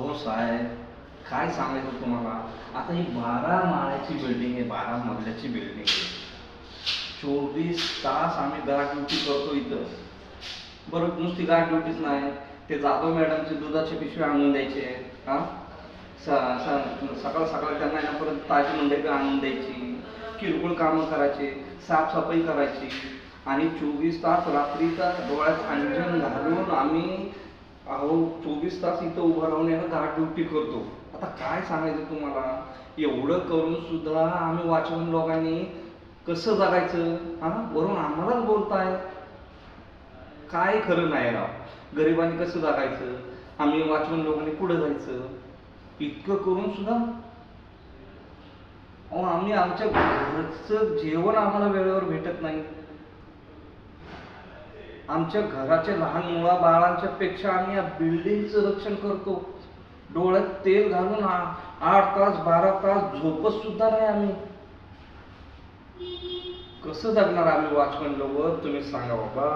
अहो साहेब, काय सांगायचं तुम्हाला. आता ही 12 माळ्याची बिल्डिंग आहे, 12 मजल्याची बिल्डिंग आहे. 24 तास आम्ही गार्ड ड्युटी करतो इथं. बरं, नुसती गार्ड ड्युटीच नाही, ते जाधव मॅडमचे दुधाचे पिशवे आणून द्यायचे. हां, सकाळ सकाळ त्यांना आहे ना परत ताजी मंडई आणून द्यायची, किरकोळ कामं करायचे, साफसफाई करायची. आणि 24 तास रात्रीचा डोळ्यात अंजन घालून आम्ही अहो 24 तास इथं उभं राहून आहे ना गार्ड ड्युटी करतो. आता काय सांगायचं तुम्हाला, एवढं करून सुद्धा आम्ही वॉचमन लोकांनी कसं जगायचं? हां, वरून आम्हालाच बोलताय. काय खरं नाही राव. गरिबांनी कसं जगायचं, आम्ही वॉचमन लोकांनी पुढे जायचं, इतकं करून सुद्धा अहो आम्ही आमच्या घरचं जेवण आम्हाला वेळेवर भेटत नाही. आमच्या घराच्या लहान मुला बाळांच्या पेक्षा आम्ही या बिल्डिंगचं रक्षण करतो. डोळ्यात तेल घालून 8 तास 12 तास झोपत सुद्धा नाही आम्ही. कसं जगणार आम्ही वॉचमन लोक, तुम्ही सांगा बाबा.